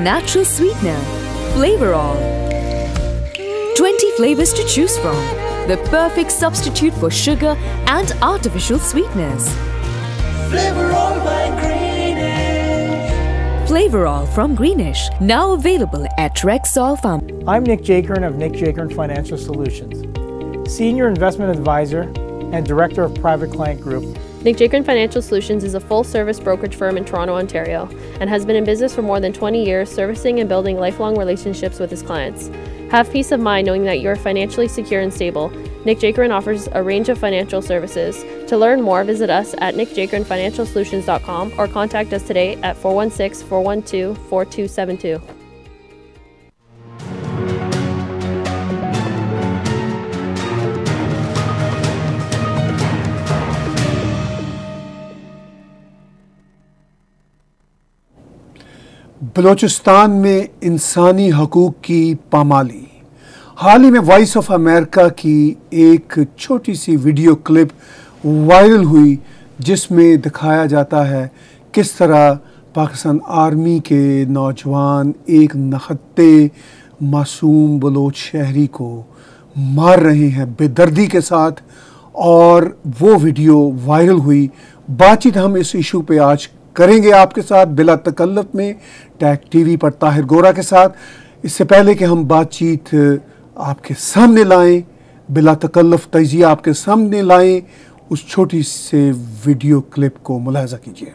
natural sweetener, Flavorol. 20 flavors to choose from. The perfect substitute for sugar and artificial sweeteners. Flavorol by Greenish. Flavorol from Greenish, now available at Rexall Farm. I'm Nick Jakern of Nick Jakern Financial Solutions, Senior Investment Advisor and Director of Private Client Group. Nick Jakern Financial Solutions is a full-service brokerage firm in Toronto, Ontario, and has been in business for more than 20 years, servicing and building lifelong relationships with his clients. Have peace of mind knowing that you are financially secure and stable. Nick Jakern offers a range of financial services. To learn more, visit us at nickjakernfinancialsolutions.com or contact us today at 416-412-4272. Balochistan میں انسانی حقوق کی پامالی. حال ہی میں voice of امریکہ کی ایک چھوٹی سی video clip viral ہوئی جس میں دکھایا جاتا ہے کس طرح پاکستان آرمی کے نوجوان ایک نہتے معصوم بلوچ شہری کو مار رہے ہیں بے دردی کے ساتھ، اور وہ ویڈیو وائرل ہوئی. بات چیت ہم اس ایشو پہ آج کریں گے آپ کے ساتھ بلا تکلف میں ٹیک ٹی وی پر طاہر گورا کے ساتھ. اس سے پہلے کہ ہم بات چیت آپ کے سامنے لائیں، بلا تکلف تجزیہ آپ کے سامنے لائیں، اس چھوٹی سے ویڈیو کلپ کو ملاحظہ کیجیے.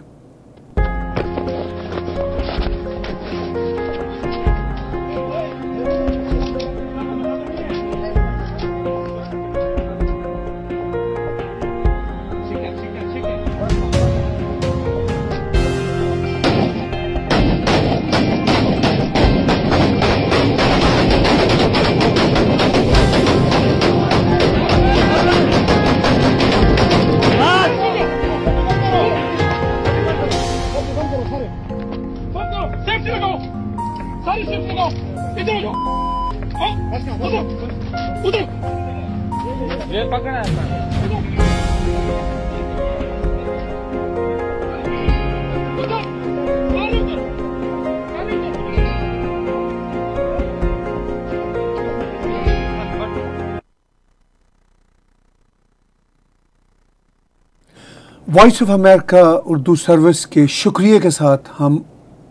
Voice of America Urdu service کے شکریہ کے ساتھ ہم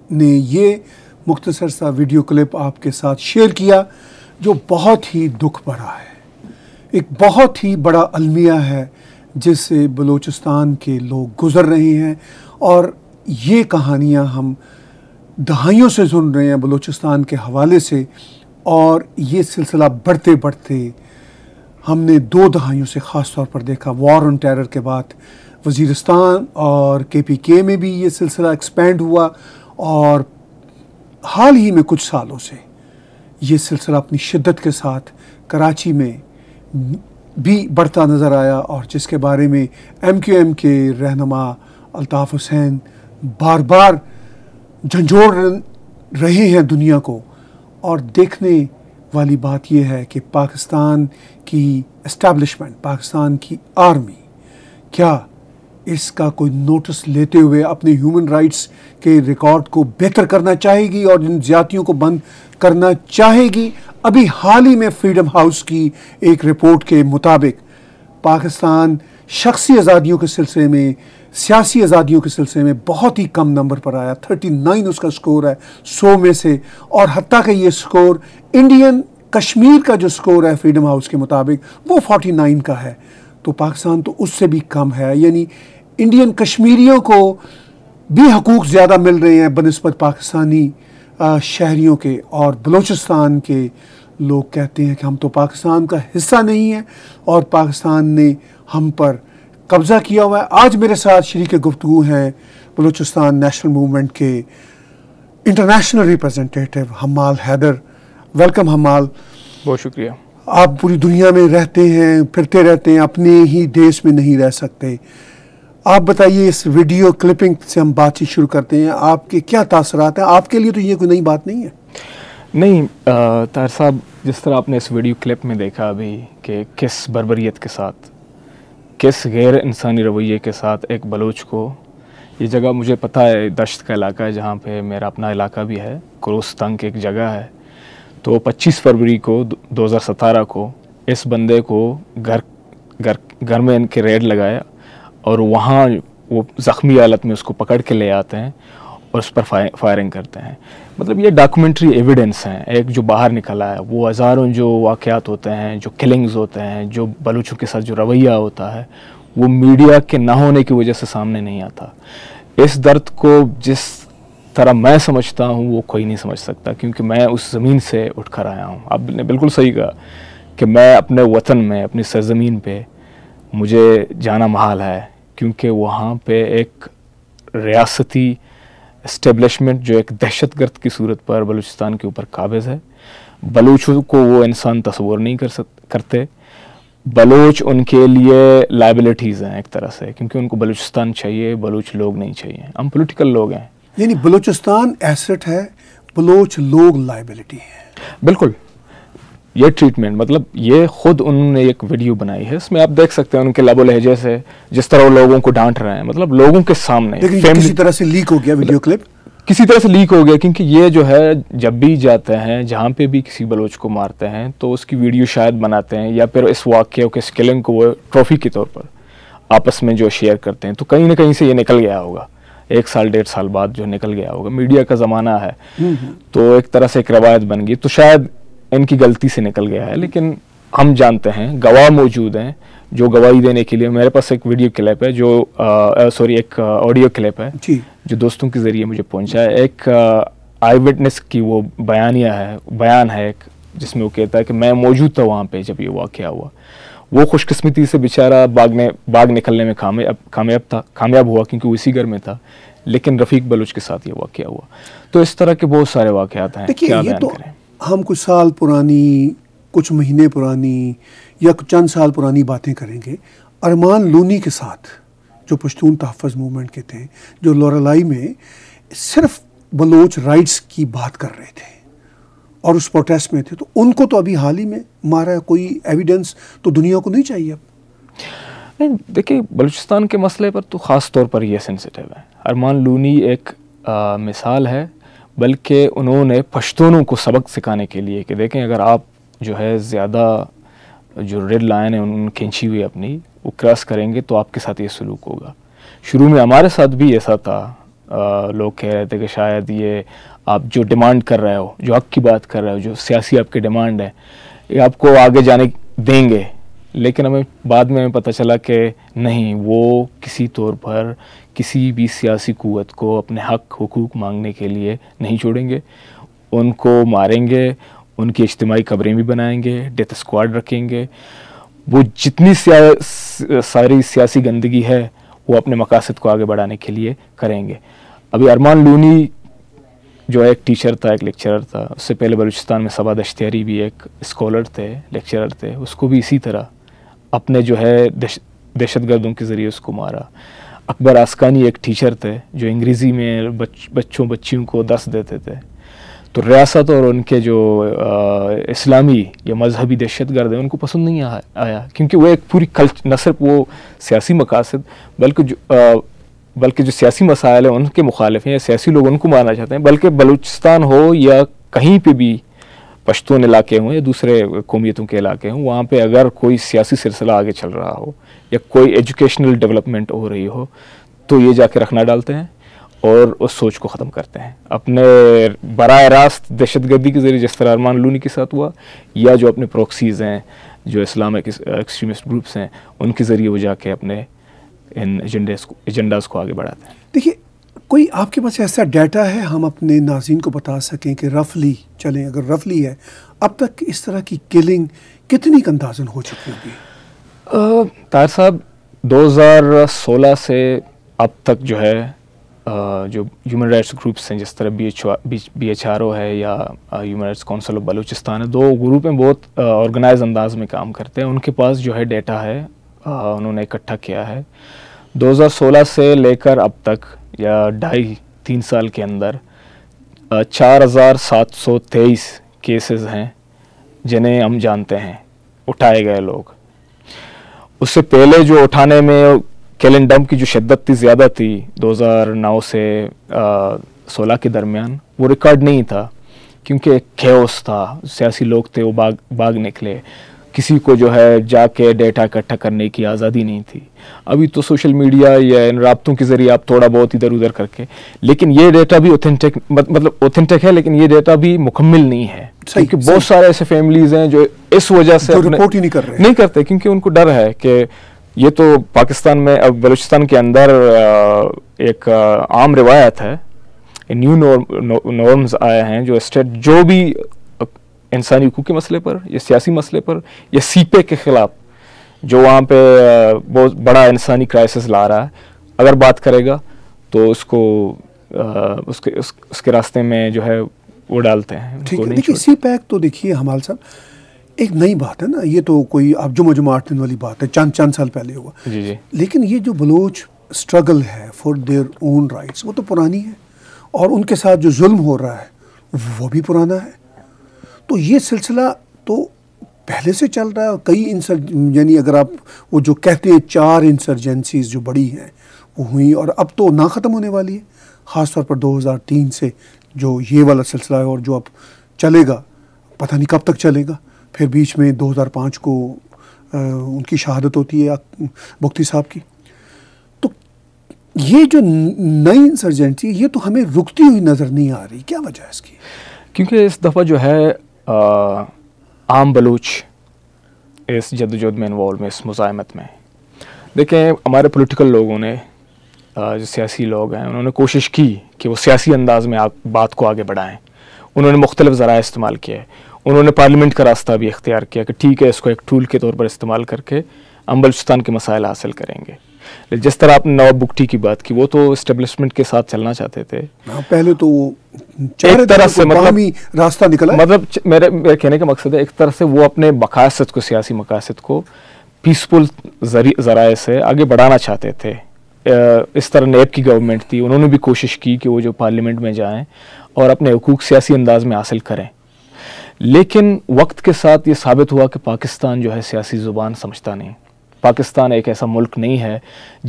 نے یہ مختصر سا ویڈیو کلپ آپ کے ساتھ شیئر کیا جو بہت ہی دکھ بھرا ہے. ایک بہت ہی بڑا المیہ ہے جس سے بلوچستان کے لوگ گزر رہے ہیں، اور یہ کہانیاں ہم دہائیوں سے سن رہے ہیں بلوچستان کے حوالے سے، اور یہ سلسلہ بڑھتے بڑھتے ہم نے 2 دہائیوں سے خاص طور پر دیکھا. وار آن ٹیرر کے بعد وزیرستان اور کے پی کے میں بھی یہ سلسلہ ایکسپینڈ ہوا، اور حال ہی میں کچھ سالوں سے یہ سلسلہ اپنی شدت کے ساتھ کراچی میں بھی بڑھتا نظر آیا، اور جس کے بارے میں ایم کیو ایم کے رہنما الطاف حسین بار بار جھنجھوڑ رہے ہیں دنیا کو. اور دیکھنے والی بات یہ ہے کہ پاکستان کی اسٹیبلشمنٹ، پاکستان کی آرمی کیا اس کا کوئی نوٹس لیتے ہوئے اپنے ہیومن رائٹس کے ریکارڈ کو بہتر کرنا چاہے گی اور ان زیادتیوں کو بند کرنا چاہے گی. ابھی حال ہی میں فریڈم ہاؤس کی ایک رپورٹ کے مطابق پاکستان شخصی آزادیوں کے سلسلے میں، سیاسی آزادیوں کے سلسلے میں بہت ہی کم نمبر پر آیا. 39 اس کا سکور ہے 100 میں سے، اور حتیٰ کہ یہ سکور انڈین کشمیر کا جو سکور ہے فریڈم ہاؤس کے مطابق وہ 49 کا ہے. تو پاکستان تو اس سے بھی کم ہے. یعنی انڈین کشمیریوں کو بھی حقوق زیادہ مل رہے ہیں بنسبت پاکستانی شہریوں کے، اور بلوچستان کے لوگ کہتے ہیں کہ ہم تو پاکستان کا حصہ نہیں ہیں اور پاکستان نے ہم پر قبضہ کیا ہوا ہے. آج میرے ساتھ شریک گفتگو ہیں بلوچستان نیشنل موومنٹ کے انٹرنیشنل ریپرزنٹیٹیو حمال حیدر. ویلکم حمال. بہت شکریہ. آپ پوری دنیا میں رہتے ہیں، پھرتے رہتے ہیں، اپنے ہی دیش میں نہیں رہ سکتے. آپ بتائیے، اس ویڈیو کلپنگ سے ہم بات چیت شروع کرتے ہیں، آپ کے کیا تاثرات ہیں؟ آپ کے لیے تو یہ کوئی نئی بات نہیں ہے. نہیں طاہر صاحب، جس طرح آپ نے اس ویڈیو کلپ میں دیکھا ابھی کہ کس بربریت کے ساتھ، کس غیر انسانی رویے کے ساتھ ایک بلوچ کو یہ جگہ مجھے پتہ ہے دشت کا علاقہ ہے جہاں پہ میرا اپنا علاقہ بھی ہے. کروستنگ ایک جگہ ہے. تو 25 فروری کو 2017 کو اس بندے کو گھر میں ان کے ریڈ لگایا اور وہاں وہ زخمی حالت میں اس کو پکڑ کے لے آتے ہیں اور اس پر فائرنگ کرتے ہیں. مطلب یہ ڈاکومنٹری ایویڈنس ہیں. ایک جو باہر نکلا ہے وہ ہزاروں جو واقعات ہوتے ہیں, جو کلنگز ہوتے ہیں, جو بلوچوں کے ساتھ جو رویہ ہوتا ہے وہ میڈیا کے نہ ہونے کی وجہ سے سامنے نہیں آتا. اس درد کو جس طرح میں سمجھتا ہوں وہ کوئی نہیں سمجھ سکتا, کیونکہ میں اس زمین سے اٹھ کر آیا ہوں. آپ نے بالکل صحیح کہا کہ میں اپنے وطن میں, اپنی سرزمین پہ مجھے جانا محال ہے, کیونکہ وہاں پہ ایک ریاستی اسٹیبلشمنٹ جو ایک دہشت گرد کی صورت پر بلوچستان کے اوپر قابض ہے. بلوچوں کو وہ انسان تصور نہیں کرتے. بلوچ ان کے لیے لائبلٹیز ہیں ایک طرح سے, کیونکہ ان کو بلوچستان چاہیے, بلوچ لوگ نہیں چاہیے. ہم پولیٹیکل لوگ ہیں. یعنی بلوچستان ایسٹ ہے, بلوچ لوگ لائبلٹی ہیں. بالکل. یہ ٹریٹمنٹ مطلب یہ خود انہوں نے ایک ویڈیو بنائی ہے, اس میں آپ دیکھ سکتے ہیں ان کے لب و لہجے سے جس طرح وہ لوگوں کو ڈانٹ رہے ہیں, مطلب لوگوں کے سامنے. لیکن کسی طرح سے لیک ہو گیا ویڈیو کلپ, کسی طرح سے لیک ہو گیا, کیونکہ یہ جو ہے جب بھی جاتے ہیں جہاں پہ بھی کسی بلوچ کو مارتے ہیں تو اس کی ویڈیو شاید بناتے ہیں, یا پھر اس واقعے کو, اس کلنگ کو وہ ٹرافی کے طور پر آپس میں جو شیئر کرتے ہیں. تو کہیں نہ کہیں سے یہ نکل گیا ہوگا, 1 سال 1.5 سال بعد جو نکل گیا ہوگا. میڈیا کا زمانہ ہے تو ایک طرح سے ایک روایت بن گئی, تو شاید ان کی غلطی سے نکل گیا ہے. لیکن ہم جانتے ہیں, گواہ موجود ہیں جو گواہی دینے کے لیے. میرے پاس ایک ویڈیو کلپ ہے جو ایک آڈیو کلپ ہے جو دوستوں کے ذریعے مجھے پہنچا ہے. ایک آئی وٹنس کی وہ بیان ہے ایک, جس میں وہ کہتا ہے کہ میں موجود تھا وہاں پہ جب یہ واقعہ ہوا. وہ خوش قسمتی سے بیچارہ باغ نکلنے میں کامیاب ہوا, کیونکہ وہ اسی گھر میں تھا. لیکن رفیق بلوچ کے ساتھ یہ واقعہ ہوا. تو اس طرح کے بہت سارے واقعات ہیں. کیا بیان کریں؟ ہم کچھ سال پرانی, کچھ مہینے پرانی یا چند سال پرانی باتیں کریں گے. ارمان لونی کے ساتھ جو پشتون تحفظ موومنٹ کے تھے, جو لورالائی میں صرف بلوچ رائٹس کی بات کر رہے تھے اور اس پروٹیسٹ میں تھے, تو ان کو تو ابھی حال ہی میں مارا ہے. کوئی ایویڈنس تو دنیا کو نہیں چاہیے اب. نہیں دیکھیے, بلوچستان کے مسئلے پر تو خاص طور پر یہ سینسیٹیو ہے. ارمان لونی ایک مثال ہے, بلکہ انہوں نے پشتونوں کو سبق سکھانے کے لیے کہ دیکھیں اگر آپ جو ہے زیادہ جو ریڈ لائن ہے ان کھینچی ہوئی اپنی وہ کراس کریں گے تو آپ کے ساتھ یہ سلوک ہوگا. شروع میں ہمارے ساتھ بھی ایسا تھا. لوگ کہہ رہے تھے کہ شاید یہ آپ جو ڈیمانڈ کر رہے ہو, جو حق کی بات کر رہے ہو, جو سیاسی آپ کی ڈیمانڈ ہے, یہ آپ کو آگے جانے دیں گے. لیکن ہمیں بعد میں پتہ چلا کہ نہیں, وہ کسی طور پر کسی بھی سیاسی قوت کو اپنے حق حقوق مانگنے کے لیے نہیں چھوڑیں گے. ان کو ماریں گے, ان کی اجتماعی قبریں بھی بنائیں گے, ڈیتھ اسکواڈ رکھیں گے. وہ جتنی ساری سیاسی گندگی ہے وہ اپنے مقاصد کو آگے بڑھانے کے لیے کریں گے. ابھی ارمان لونی جو ایک ٹیچر تھا, ایک لیکچرر تھا, اس سے پہلے بلوچستان میں سبا دشتیاری بھی ایک اسکالر تھے, لیکچرر تھے, اس کو بھی اسی طرح اپنے جو ہے دہشت گردوں کے ذریعے اس کو مارا. اکبر آسکانی ایک ٹیچر تھے جو انگریزی میں بچیوں کو درس دیتے تھے. تو ریاست اور ان کے جو اسلامی یا مذہبی دہشت گرد ہیں ان کو پسند نہیں آیا, کیونکہ وہ ایک پوری نہ صرف وہ سیاسی مقاصد بلکہ جو سیاسی مسائل ہیں ان کے مخالف ہیں یا سیاسی لوگ ان کو مارنا چاہتے ہیں. بلکہ بلوچستان ہو یا کہیں پہ بھی پشتون علاقے ہوں یا دوسرے قومیتوں کے علاقے ہوں, وہاں پہ اگر کوئی سیاسی سلسلہ آگے چل رہا ہو یا کوئی ایجوکیشنل ڈیولپمنٹ ہو رہی ہو تو یہ جا کے رکھنا ڈالتے ہیں اور اس سوچ کو ختم کرتے ہیں اپنے براہ راست دہشت گردی کے ذریعے, جس طرح ارمان لونی کے ساتھ ہوا, یا جو اپنے پروکسیز ہیں جو اسلامک ایکسٹریمسٹ گروپس ہیں ان کے ذریعے وہ جا کے اپنے ان ایجنڈاز کو آگے بڑھاتے ہیں. دیکھیے, کوئی آپ کے پاس ایسا ڈیٹا ہے ہم اپنے ناظرین کو بتا سکیں کہ رفلی چلیں, اگر رفلی ہے اب تک اس طرح کی کلنگ کتنی اندازن ہو چکی ہوگی؟ طاہر صاحب 2016 سے اب تک جو ہے جو ہیومن رائٹس گروپس ہیں جس طرح BHRO ہے یا human rights council of Balochistan ہے, 2 گروپ ہیں بہت آرگنائز انداز میں کام کرتے ہیں. ان کے پاس جو ہے ڈیٹا ہے انہوں نے اکٹھا کیا ہے 2016 سے لے کر اب تک یا 2.5-3 سال کے اندر 4723 کیسز ہیں جنہیں ہم جانتے ہیں اٹھائے گئے لوگ. اس سے پہلے جو اٹھانے میں کیلن ڈمپ کی جو شدت تھی زیادہ تھی 2009 سے 16 کے درمیان، وہ ریکارڈ نہیں تھا کیونکہ ایک کیوس تھا، سیاسی لوگ تھے وہ باغ نکلے، کسی کو جو ہے جا کے ڈیٹا اکٹھا کرنے کی آزادی نہیں تھی. ابھی تو سوشل میڈیا یا ان رابطوں کے ذریعے آپ تھوڑا بہت ادھر ادھر کر کے، لیکن یہ ڈیٹا بھی اوتھینٹک ہے، لیکن یہ ڈیٹا بھی مکمل نہیں ہے کیونکہ بہت سارے ایسے فیملیز ہیں جو اس وجہ سے رپورٹ ہی نہیں کرتے کیونکہ ان کو ڈر ہے کہ یہ تو پاکستان میں اب بلوچستان کے اندر ایک عام روایت ہے، نیو نارمز آئے ہیں جو اسٹیٹ جو بھی انسانی حقوق کے مسئلے پر یا سیاسی مسئلے پر یا سی پے کے خلاف جو وہاں پہ بہت بڑا انسانی کرائسس لا رہا ہے، اگر بات کرے گا تو اس کو اس کے راستے میں جو ہے وہ ڈالتے ہیں. ٹھیک ہے، دیکھیے سی پیک تو دیکھیے ہمال صاحب ایک نئی بات ہے نا، یہ تو کوئی آپ جمعہ 8 دن والی بات ہے، چند سال پہلے ہوا. جی لیکن یہ جو بلوچ اسٹرگل ہے فار دیئر اون رائٹس وہ تو پرانی ہے، اور ان کے ساتھ جو ظلم ہو رہا ہے وہ بھی پرانا ہے. تو یہ سلسلہ تو پہلے سے چل رہا ہے، اور کئی یعنی اگر آپ وہ جو کہتے ہیں 4 انسرجنسیز جو بڑی ہیں وہ ہوئیں، اور اب تو نہ ختم ہونے والی ہے، خاص طور پر 2003 سے جو یہ والا سلسلہ ہے اور جو اب چلے گا پتہ نہیں کب تک چلے گا. پھر بیچ میں 2005 کو ان کی شہادت ہوتی ہے بگٹی صاحب کی. تو یہ جو نئی انسرجنسی یہ تو ہمیں رکتی ہوئی نظر نہیں آ رہی، کیا وجہ ہے اس کی؟ کیونکہ اس دفعہ جو ہے عام بلوچ اس جدوجہد میں انوالو میں، اس مزاحمت میں. دیکھیں ہمارے پولیٹیکل لوگوں نے جو سیاسی لوگ ہیں انہوں نے کوشش کی کہ وہ سیاسی انداز میں بات کو آگے بڑھائیں. انہوں نے مختلف ذرائع استعمال کیے، انہوں نے پارلیمنٹ کا راستہ بھی اختیار کیا کہ ٹھیک ہے اس کو ایک ٹول کے طور پر استعمال کر کے ہم بلوچستان کے مسائل حاصل کریں گے. جس طرح آپ نے نواب بگٹی کی بات کی، وہ تو اسٹیبلشمنٹ کے ساتھ چلنا چاہتے تھے. پہلے تو ایک طرح سے راستہ نکلا، مطلب میرے کہنے کا مقصد ہے ایک طرح سے وہ اپنے مقاصد کو، سیاسی مقاصد کو پیسفل ذرائع سے آگے بڑھانا چاہتے تھے. اس طرح نیب کی گورنمنٹ تھی، انہوں نے بھی کوشش کی کہ وہ جو پارلیمنٹ میں جائیں اور اپنے حقوق سیاسی انداز میں حاصل کریں. لیکن وقت کے ساتھ یہ ثابت ہوا کہ پاکستان جو ہے سیاسی زبان سمجھتا نہیں. پاکستان ایک ایسا ملک نہیں ہے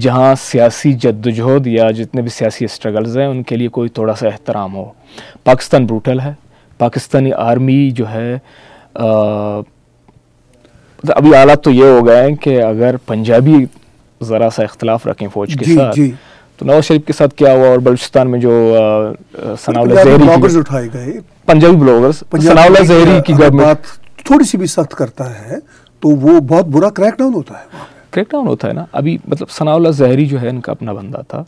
جہاں سیاسی جدوجہد یا جتنے بھی سیاسی اسٹرگلز ہیں ان کے لیے کوئی تھوڑا سا احترام ہو. پاکستان بروٹل ہے. پاکستانی آرمی جو ہے ابھی حالات تو یہ ہو گئے ہیں کہ اگر پنجابی ذرا سا اختلاف رکھیں فوج کے ساتھ تو نواز شریف کے ساتھ کیا ہوا، اور بلوچستان میں جو ثناءاللہ زہری اٹھائے گئے پنجابی بلاگرز ثناءاللہ زہری کی گورنمنٹ تھوڑی سی بھی سخت کرتا ہے تو وہ بہت برا کریک ڈاؤن ہوتا ہے. کریک ڈاؤن ہوتا ہے نا. ابھی مطلب ثناءاللہ زہری جو ہے ان کا اپنا بندہ تھا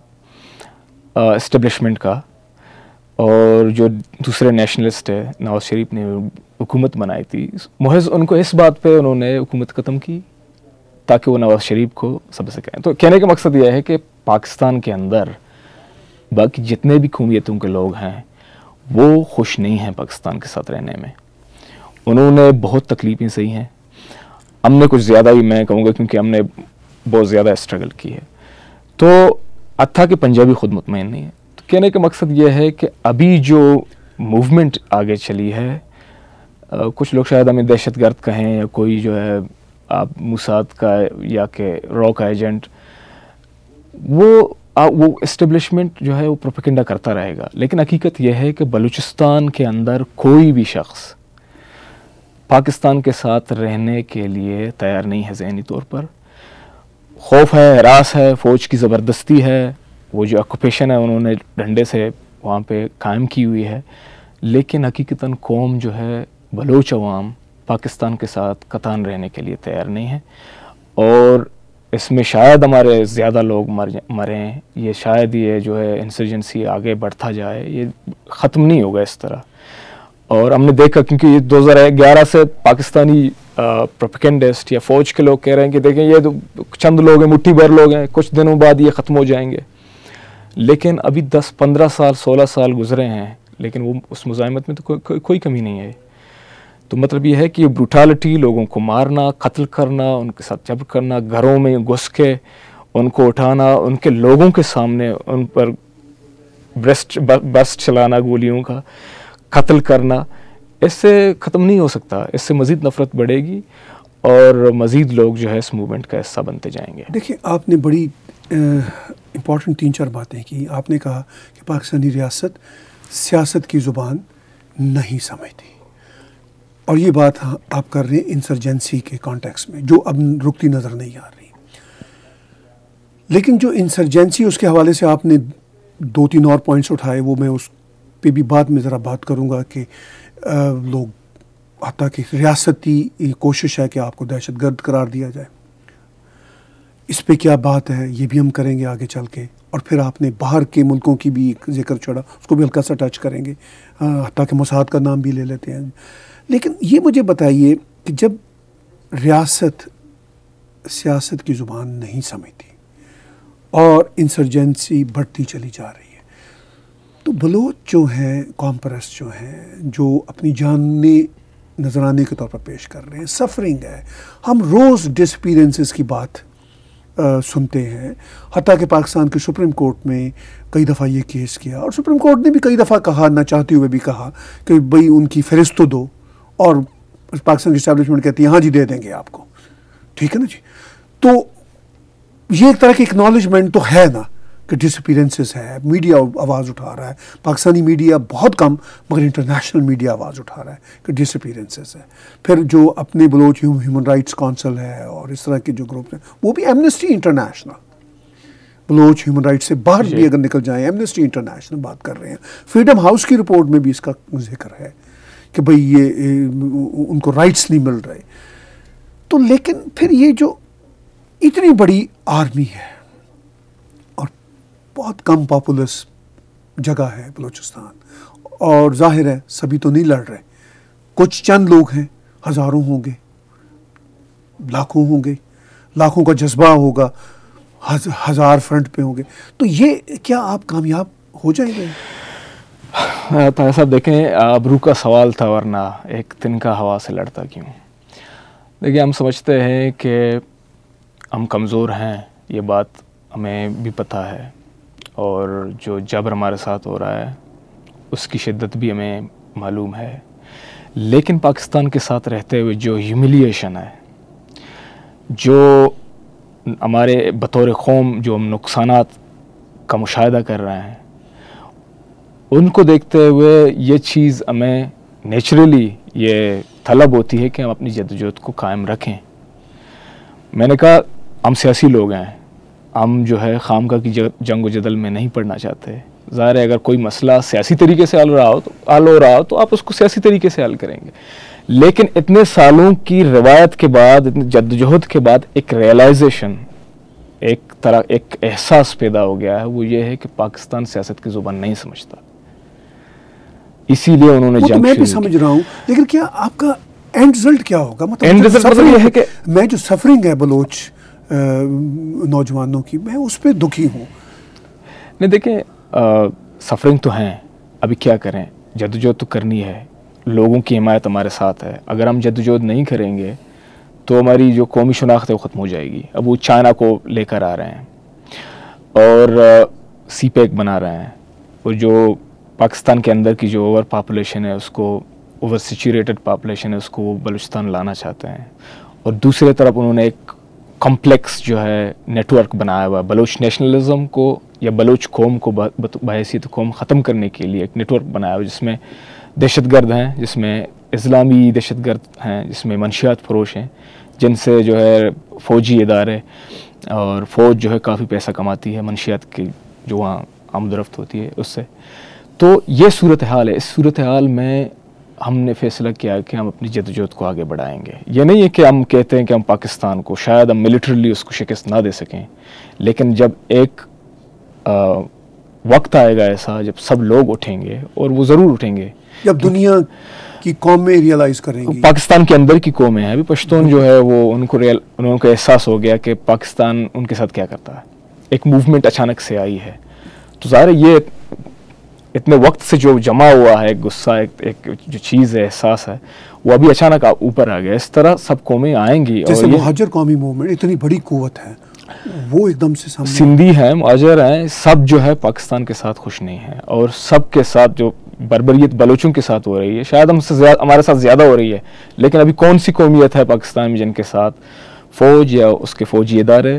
اسٹیبلشمنٹ کا، اور جو دوسرے نیشنلسٹ ہے نواز شریف نے حکومت بنائی تھی محض ان کو اس بات پہ انہوں نے حکومت ختم کی تاکہ وہ نواز شریف کو سب سے کہیں. تو کہنے کا مقصد یہ ہے کہ پاکستان کے اندر باقی جتنے بھی قومیتوں کے لوگ ہیں وہ خوش نہیں ہیں پاکستان کے ساتھ رہنے میں. انہوں نے بہت تکلیفیں سہی ہیں، ہم نے کچھ زیادہ ہی میں کہوں گا کیونکہ ہم نے بہت زیادہ اسٹرگل کی ہے. تو حتیٰ کہ پنجابی خود مطمئن نہیں ہے. تو کہنے کا مقصد یہ ہے کہ ابھی جو موومنٹ آگے چلی ہے، کچھ لوگ شاید ہمیں دہشت گرد کہیں یا کوئی جو ہے آپ موساد کا یا کہ را کا ایجنٹ، وہ اسٹیبلشمنٹ جو ہے وہ پروپیگنڈا کرتا رہے گا. لیکن حقیقت یہ ہے کہ بلوچستان کے اندر کوئی بھی شخص پاکستان کے ساتھ رہنے کے لیے تیار نہیں ہے. ذہنی طور پر خوف ہے، ہراس ہے، فوج کی زبردستی ہے، وہ جو آکوپیشن ہے انہوں نے ڈنڈے سے وہاں پہ قائم کی ہوئی ہے. لیکن حقیقتاً قوم جو ہے بلوچ عوام پاکستان کے ساتھ قطعاً رہنے کے لیے تیار نہیں ہے. اور اس میں شاید ہمارے زیادہ لوگ مریں، یہ شاید یہ جو ہے انسرجنسی آگے بڑھتا جائے، یہ ختم نہیں ہوگا اس طرح. اور ہم نے دیکھا کیونکہ یہ 2011 سے پاکستانی پروپیگنڈسٹ یا فوج کے لوگ کہہ رہے ہیں کہ دیکھیں یہ تو چند لوگ ہیں، مٹھی بھر لوگ ہیں، کچھ دنوں بعد یہ ختم ہو جائیں گے. لیکن ابھی 10-15 سال 16 سال گزرے ہیں، لیکن وہ اس مزاحمت میں تو کوئی کمی نہیں ہے. تو مطلب یہ ہے کہ یہ بروٹالٹی، لوگوں کو مارنا، قتل کرنا، ان کے ساتھ جبر کرنا، گھروں میں گھس کے ان کو اٹھانا، ان کے لوگوں کے سامنے ان پر برسٹ چلانا گولیوں کا، قتل کرنا، اس سے ختم نہیں ہو سکتا. اس سے مزید نفرت بڑھے گی اور مزید لوگ جو ہے اس موومنٹ کا حصہ بنتے جائیں گے. دیکھیں آپ نے بڑی امپورٹنٹ 3-4 باتیں کی. آپ نے کہا کہ پاکستانی ریاست سیاست کی زبان نہیں سمجھتی, اور یہ بات آپ کر رہے ہیں انسرجنسی کے کانٹیکس میں, جو اب رکتی نظر نہیں آ رہی. لیکن جو انسرجنسی, اس کے حوالے سے آپ نے 2-3 اور پوائنٹس اٹھائے, وہ میں اس پہ بھی بعد میں ذرا بات کروں گا کہ لوگ حتیٰ کہ ریاستی کوشش ہے کہ آپ کو دہشت گرد قرار دیا جائے, اس پہ کیا بات ہے یہ بھی ہم کریں گے آگے چل کے. اور پھر آپ نے باہر کے ملکوں کی بھی ذکر چھوڑا, اس کو بھی ہلکا سا ٹچ کریں گے, حتیٰ کہ موساد کا نام بھی لے لیتے ہیں. لیکن یہ مجھے بتائیے کہ جب ریاست سیاست کی زبان نہیں سمجھتی اور انسرجنسی بڑھتی چلی جا رہی ہے, تو بلوچ جو ہیں, قوم پرست جو ہیں, جو اپنی جاننے نذرانے کے طور پر پیش کر رہے ہیں, سفرنگ ہے. ہم روز ڈس اپیرنسز کی بات سنتے ہیں, حتیٰ کہ پاکستان کے سپریم کورٹ میں کئی دفعہ یہ کیس کیا, اور سپریم کورٹ نے بھی کئی دفعہ کہا, نہ چاہتے ہوئے بھی کہا کہ بھئی ان کی فہرست تو دو, اور پاکستان کی اسٹیبلشمنٹ کہتی ہے ہاں جی دے دیں گے آپ کو, ٹھیک ہے نا جی. تو یہ ایک طرح کی اکنالجمنٹ تو ہے نا کہ ڈس اپیرنسز ہے, میڈیا آواز اٹھا رہا ہے, پاکستانی میڈیا بہت کم مگر انٹرنیشنل میڈیا آواز اٹھا رہا ہے کہ ڈس اپیرنسز ہے. پھر جو اپنے بلوچ ہیومن رائٹس کونسل ہے اور اس طرح کے جو گروپ ہیں, وہ بھی Amnesty international, Baloch human rights سے باہر بھی اگر نکل جائیں, ایمنسٹی انٹرنیشنل بات کر رہے ہیں. فریڈم ہاؤس کی رپورٹ میں بھی اس کا ذکر ہے کہ بھئی یہ ان کو رائٹس نہیں مل رہے. تو لیکن پھر یہ جو اتنی بڑی آرمی ہے اور بہت کم پاپولس جگہ ہے بلوچستان, اور ظاہر ہے سبھی تو نہیں لڑ رہے, کچھ چند لوگ ہیں, ہزاروں ہوں گے, لاکھوں ہوں گے, لاکھوں کا جذبہ ہوگا, ہزار فرنٹ پہ ہوں گے. تو یہ کیا آپ کامیاب ہو جائیں گے؟ طاہر صاحب دیکھیں, ابرو کا سوال تھا ورنہ ایک تنکا ہوا سے لڑتا کیوں. دیکھیں ہم سمجھتے ہیں کہ ہم کمزور ہیں, یہ بات ہمیں بھی پتہ ہے, اور جو جبر ہمارے ساتھ ہو رہا ہے اس کی شدت بھی ہمیں معلوم ہے. لیکن پاکستان کے ساتھ رہتے ہوئے جو ہیوملیشن ہے, جو ہمارے بطور قوم جو ہم نقصانات کا مشاہدہ کر رہے ہیں, ان کو دیکھتے ہوئے یہ چیز ہمیں نیچرلی یہ طلب ہوتی ہے کہ ہم اپنی جدوجہد کو قائم رکھیں. میں نے کہا ہم سیاسی لوگ ہیں, ہم جو ہے خامخواہ کی جنگ و جدل میں نہیں پڑنا چاہتے. ظاہر ہے اگر کوئی مسئلہ سیاسی طریقے سے حل ہو رہا ہو تو آپ اس کو سیاسی طریقے سے حل کریں گے. لیکن اتنے سالوں کی روایت کے بعد, اتنے جدوجہد کے بعد ایک ریئلائزیشن, ایک طرح ایک احساس پیدا ہو گیا ہے, وہ یہ ہے کہ پاکستان سیاست کی زبان نہیں سمجھتا. اسی لیے انہوں نے جنگ میں بھی سمجھ رہا ہوں, لیکن کیا آپ کا اینڈ رزلٹ کیا ہوگا؟ مطلب یہ ہے کہ میں جو سفرنگ ہے بلوچ نوجوانوں کی, میں اس پہ دکھی ہوں. نہیں دیکھیں, سفرنگ تو ہیں, ابھی کیا کریں, جدوجہد تو کرنی ہے, لوگوں کی حمایت ہمارے ساتھ ہے. اگر ہم جدوجہد نہیں کریں گے تو ہماری جو قومی شناخت ہے وہ ختم ہو جائے گی. اب وہ چائنا کو لے کر آ رہے ہیں اور سی پیک بنا رہے ہیں, اور جو پاکستان کے اندر کی جو اوور پاپولیشن ہے, اس کو اوور سیچوریٹڈ پاپولیشن ہے, اس کو وہ بلوچستان لانا چاہتے ہیں. اور دوسری طرف انہوں نے ایک کمپلیکس جو ہے نیٹ ورک بنایا ہوا ہے, بلوچ نیشنلزم کو یا بلوچ قوم کو بحیثیت قوم ختم کرنے کے لیے ایک نیٹ ورک بنایا ہوا ہے, جس میں دہشت گرد ہیں, جس میں اسلامی دہشت گرد ہیں, جس میں منشیات فروش ہیں, جن سے جو ہے فوجی ادارے اور فوج جو ہے کافی پیسہ کماتی ہے منشیات کی جو وہاں آمد و رفت ہوتی ہے اس سے. تو یہ صورتحال ہے. اس صورتحال میں ہم نے فیصلہ کیا کہ ہم اپنی جدوجہد کو آگے بڑھائیں گے. یہ نہیں ہے کہ ہم کہتے ہیں کہ ہم پاکستان کو شاید ہم ملٹریلی اس کو شکست نہ دے سکیں, لیکن جب ایک وقت آئے گا ایسا جب سب لوگ اٹھیں گے, اور وہ ضرور اٹھیں گے, جب دنیا کی قومیں ریئلائز کریں گی. پاکستان کے اندر کی قومیں ہیں, ابھی پشتون جو ہے وہ ان کو احساس ہو گیا کہ پاکستان ان کے ساتھ کیا کرتا ہے. ایک موومنٹ اچانک سے آئی ہے, تو ظاہر یہ اتنے وقت سے جو جمع ہوا ہے غصہ, ایک جو چیز ہے, احساس ہے, وہ ابھی اچانک اوپر آ گیا. اس طرح سب قومیں آئیں گی. جیسے مہاجر قومی موومنٹ اتنی بڑی قوت ہے, وہ ایک دم سے سامنے, سندھی ہیں, مہاجر ہیں, سب جو ہے پاکستان کے ساتھ خوش نہیں ہیں, اور سب کے ساتھ جو بربریت بلوچوں کے ساتھ ہو رہی ہے, شاید ہمارے ساتھ زیادہ ہو رہی ہے, لیکن ابھی کون سی قومیت ہے پاکستان میں جن کے ساتھ فوج یا اس کے فوجی ادارے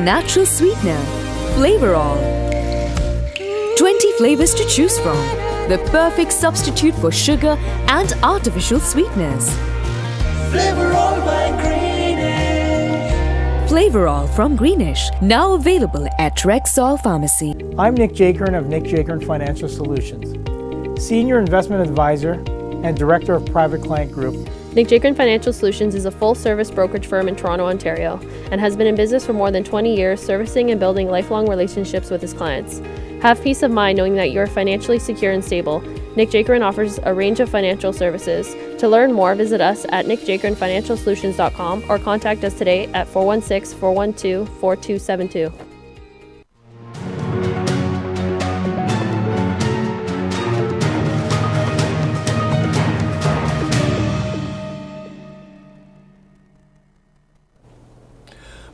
Natural sweetener, Flavor All. 20 flavors to choose from. The perfect substitute for sugar and artificial sweeteners. Flavor All by Greenish. Flavor All from Greenish, now available at Rexall Pharmacy. I'm Nick Jakern of Nick Jakern Financial Solutions, Senior Investment Advisor and Director of Private Client Group. Nick Jakern Financial Solutions is a full-service brokerage firm in Toronto, Ontario, and has been in business for more than 20 years, servicing and building lifelong relationships with his clients. Have peace of mind knowing that you are financially secure and stable. Nick Jakern offers a range of financial services. To learn more, visit us at nickjakernfinancialsolutions.com or contact us today at 416-412-4272.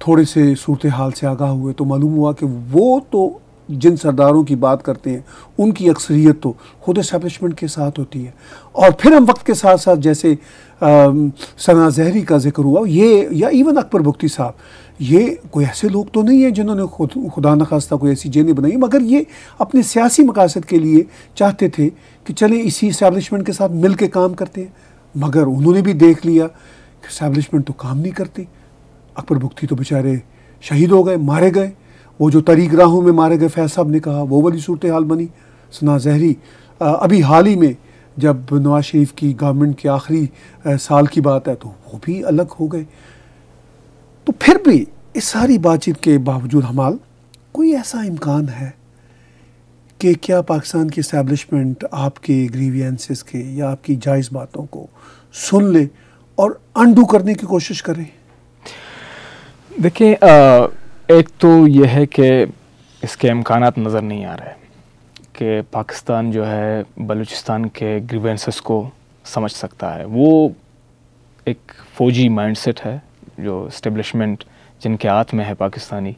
تھوڑے سے صورتحال سے آگاہ ہوئے تو معلوم ہوا کہ وہ تو جن سرداروں کی بات کرتے ہیں ان کی اکثریت تو خود اسٹیبلشمنٹ کے ساتھ ہوتی ہے. اور پھر ہم وقت کے ساتھ ساتھ جیسے ثنا زہری کا ذکر ہوا یہ یا ایون اکبر بگٹی صاحب, یہ کوئی ایسے لوگ تو نہیں ہیں جنہوں نے خدا نخواستہ کوئی ایسی جیلیں بنائی, مگر یہ اپنے سیاسی مقاصد کے لیے چاہتے تھے کہ چلیں اسی اسٹیبلشمنٹ کے ساتھ مل کے کام کرتے ہیں. مگر انہوں نے بھی دیکھ لیا کہ اسٹیبلشمنٹ تو کام نہیں کرتی. اکبر بگٹی تو بیچارے شہید ہو گئے, مارے گئے. وہ جو طریق راہوں میں مارے گئے فیض صاحب نے کہا وہ والی صورتحال بنی. ثنا زہری ابھی حال ہی میں جب نواز شریف کی گورنمنٹ کے آخری سال کی بات ہے تو وہ بھی الگ ہو گئے. تو پھر بھی اس ساری بات چیت کے باوجود ہمال کوئی ایسا امکان ہے کہ کیا پاکستان کی اسٹیبلشمنٹ آپ کے گریوینسز کے یا آپ کی جائز باتوں کو سن لے اور انڈو کرنے کی کوشش کرے؟ دیکھیں ایک تو یہ ہے کہ اس کے امکانات نظر نہیں آ رہے کہ پاکستان جو ہے بلوچستان کے گریوینسز کو سمجھ سکتا ہے. وہ ایک فوجی مائنڈ سیٹ ہے جو اسٹیبلشمنٹ جن کے ہاتھ میں ہے پاکستانی,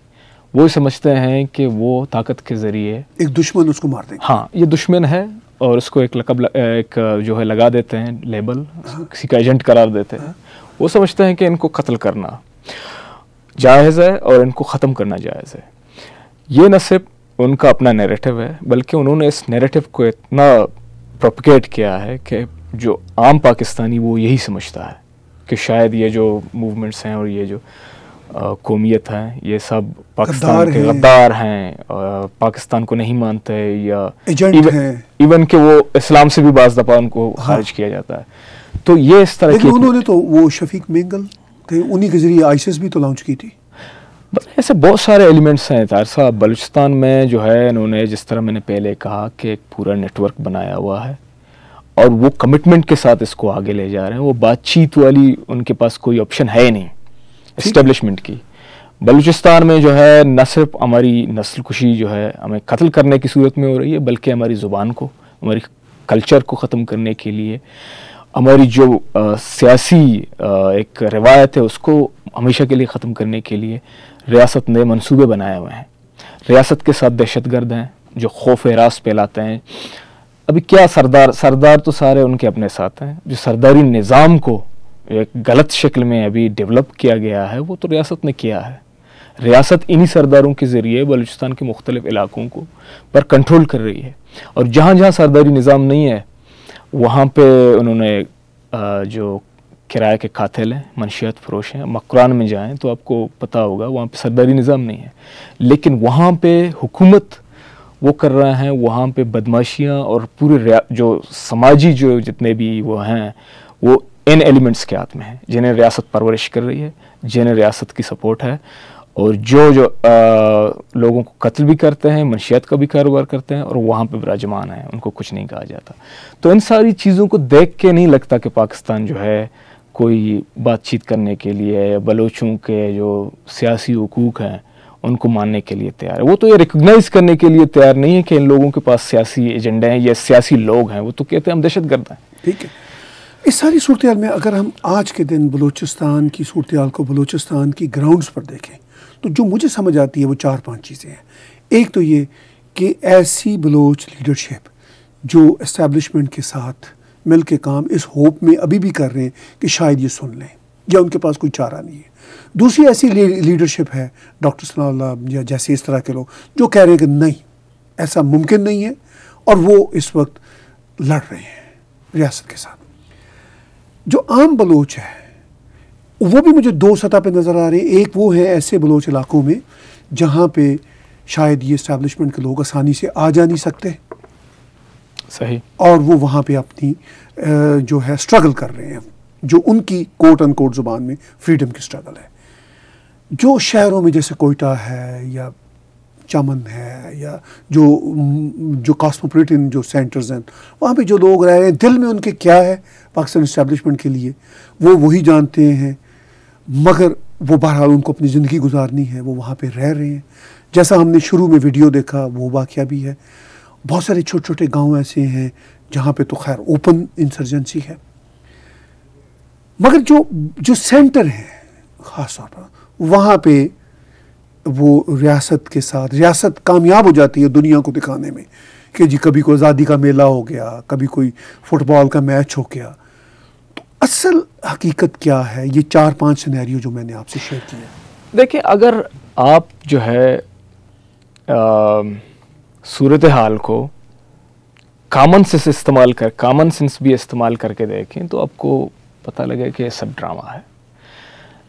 وہ سمجھتے ہیں کہ وہ طاقت کے ذریعے ایک دشمن اس کو مار دیں. ہاں یہ دشمن ہے اور اس کو ایک لقب ایک جو ہے لگا دیتے ہیں لیبل, کسی کا ایجنٹ قرار دیتے ہیں. وہ سمجھتے ہیں کہ ان کو قتل کرنا جائز ہے اور ان کو ختم کرنا جائز ہے. یہ نہ صرف ان کا اپنا نیریٹو ہے بلکہ انہوں نے اس نیریٹو کو اتنا پروپیگیٹ کیا ہے کہ جو عام پاکستانی وہ یہی سمجھتا ہے کہ شاید یہ جو موومنٹس ہیں اور یہ جو قومیت ہیں یہ سب پاکستان کے غدار ہیں, پاکستان کو نہیں مانتے یا ایون کہ وہ اسلام سے بھی بعض دفعہ ان کو خارج کیا جاتا ہے. تو یہ اس طرح کی انہوں نے تو وہ شفیق مینگل تھے, انہی کے ذریعے آئیسس بھی تو لانچ کی تھی. ایسے بہت سارے ایلیمنٹس ہیں طاہر صاحب. بلوچستان میں جو ہے انہوں نے جس طرح میں نے پہلے کہا کہ ایک پورا نیٹ ورک بنایا ہوا ہے اور وہ کمٹمنٹ کے ساتھ اس کو آگے لے جا رہے ہیں. وہ بات چیت والی ان کے پاس کوئی آپشن ہے نہیں اسٹیبلشمنٹ کی. بلوچستان میں جو ہے نہ صرف ہماری نسل کشی جو ہے ہمیں قتل کرنے کی صورت میں ہو رہی ہے بلکہ ہماری زبان کو, ہماری کلچر کو ختم کرنے کے لیے, ہماری جو سیاسی ایک روایت ہے اس کو ہمیشہ کے لیے ختم کرنے کے لیے ریاست نے منصوبے بنائے ہوئے ہیں. ریاست کے ساتھ دہشت گرد ہیں جو خوف ہراس پھیلاتے ہیں. ابھی کیا سردار تو سارے ان کے اپنے ساتھ ہیں. جو سرداری نظام کو ایک غلط شکل میں ابھی ڈیولپ کیا گیا ہے وہ تو ریاست نے کیا ہے. ریاست انہی سرداروں کے ذریعے بلوچستان کے مختلف علاقوں کو پر کنٹرول کر رہی ہے اور جہاں جہاں سرداری نظام نہیں ہے وہاں پہ انہوں نے جو کرایہ کے قاتل ہیں, منشیات فروش ہیں, مکران میں جائیں تو آپ کو پتہ ہوگا وہاں پہ سرداری نظام نہیں ہے لیکن وہاں پہ حکومت وہ کر رہے ہیں, وہاں پہ بدماشیاں اور پورے جو سماجی جو جتنے بھی وہ ہیں وہ ان ایلیمنٹس کے ہاتھ میں ہیں جنہیں ریاست پرورش کر رہی ہے, جنہیں ریاست کی سپورٹ ہے اور جو لوگوں کو قتل بھی کرتے ہیں, منشیات کا بھی کاروبار کرتے ہیں اور وہاں پہ براجمان ہیں, ان کو کچھ نہیں کہا جاتا. تو ان ساری چیزوں کو دیکھ کے نہیں لگتا کہ پاکستان جو ہے کوئی بات چیت کرنے کے لیے بلوچوں کے جو سیاسی حقوق ہیں ان کو ماننے کے لیے تیار ہے. وہ تو یہ ریکگنائز کرنے کے لیے تیار نہیں ہے کہ ان لوگوں کے پاس سیاسی ایجنڈے ہیں یا سیاسی لوگ ہیں. وہ تو کہتے ہیں ہم دہشت گرد ہیں. ٹھیک ہے. اس ساری صورتحال میں اگر ہم آج کے دن بلوچستان کی صورتحال کو بلوچستان کی گراؤنڈز پر دیکھیں تو جو مجھے سمجھ آتی ہے وہ 4-5 چیزیں ہیں. ایک تو یہ کہ ایسی بلوچ لیڈرشپ جو اسٹیبلشمنٹ کے ساتھ مل کے کام اس ہوپ میں ابھی بھی کر رہے ہیں کہ شاید یہ سن لیں یا ان کے پاس کوئی چارہ نہیں ہے. دوسری ایسی لیڈرشپ ہے ڈاکٹر ثناء اللہ یا جیسے اس طرح کے لوگ جو کہہ رہے ہیں کہ نہیں ایسا ممکن نہیں ہے اور وہ اس وقت لڑ رہے ہیں ریاست کے ساتھ. جو عام بلوچ ہے وہ بھی مجھے 2 سطح پہ نظر آ رہے ہیں. ایک وہ ہے ایسے بلوچ علاقوں میں جہاں پہ شاید یہ اسٹیبلشمنٹ کے لوگ آسانی سے آ جا نہیں سکتے صحیح, اور وہ وہاں پہ اپنی جو ہے اسٹرگل کر رہے ہیں جو ان کی کوٹ ان کوٹ زبان میں فریڈم کی اسٹرگل ہے. جو شہروں میں جیسے کوئٹہ ہے یا چمن ہے یا جو کاسموپولیٹن جو سینٹرز ہیں وہاں پہ جو لوگ رہ رہے ہیں دل میں ان کے کیا ہے پاکستان اسٹیبلشمنٹ کے لیے وہ وہی جانتے ہیں, مگر وہ بہرحال ان کو اپنی زندگی گزارنی ہے, وہ وہاں پہ رہ رہے ہیں. جیسا ہم نے شروع میں ویڈیو دیکھا وہ واقعہ بھی ہے. بہت سارے چھوٹے چھوٹے گاؤں ایسے ہیں جہاں پہ تو خیر اوپن انسرجنسی ہے, مگر جو سینٹر ہے خاص طور پر وہاں پہ وہ ریاست کے ساتھ ریاست کامیاب ہو جاتی ہے دنیا کو دکھانے میں کہ جی کبھی کوئی آزادی کا میلہ ہو گیا, کبھی کوئی فٹ بال کا میچ ہو گیا. تو اصل حقیقت کیا ہے؟ یہ 4-5 سینیریو جو میں نے آپ سے شیئر کیا. دیکھیں, اگر آپ جو ہے صورتحال کو کامن سینس بھی استعمال کر کے دیکھیں تو آپ کو پتہ لگے کہ یہ سب ڈرامہ ہے.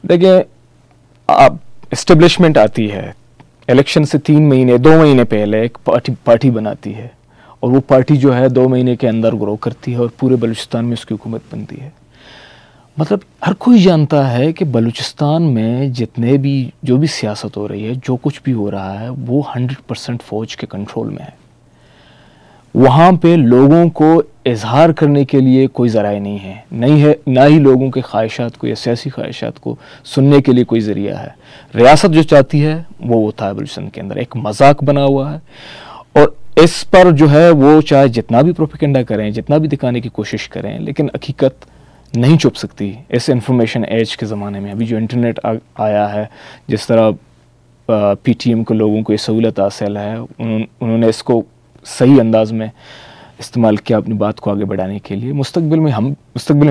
دیکھیں, آپ اسٹیبلشمنٹ آتی ہے, الیکشن سے 2 مہینے پہلے ایک پارٹی بناتی ہے, اور وہ پارٹی جو ہے 2 مہینے کے اندر گرو کرتی ہے اور پورے بلوچستان میں اس کی حکومت بنتی ہے. مطلب ہر کوئی جانتا ہے کہ بلوچستان میں جو بھی سیاست ہو رہی ہے, جو کچھ بھی ہو رہا ہے, وہ 100% فوج کے کنٹرول میں ہے. وہاں پہ لوگوں کو اظہار کرنے کے لیے کوئی ذرائع نہیں ہے, نہ ہی لوگوں کے خواہشات کو یا سیاسی خواہشات کو سننے کے لیے کوئی ذریعہ ہے. ریاست جو چاہتی ہے وہ ہوتا ہے بلوچستان کے اندر ایک مذاق بنا ہوا ہے, اور اس پر جو ہے وہ چاہے جتنا بھی پروپیگنڈا کریں, جتنا بھی دکھانے کی کوشش کریں, لیکن حقیقت نہیں چھپ سکتی اس انفارمیشن ایج کے زمانے میں. ابھی جو انٹرنیٹ آیا ہے, جس طرح پی ٹی ایم کو لوگوں کو یہ سہولت حاصل ہے, انہوں نے اس کو صحیح انداز میں استعمال کیا اپنی بات کو آگے بڑھانے کے لیے. مستقبل میں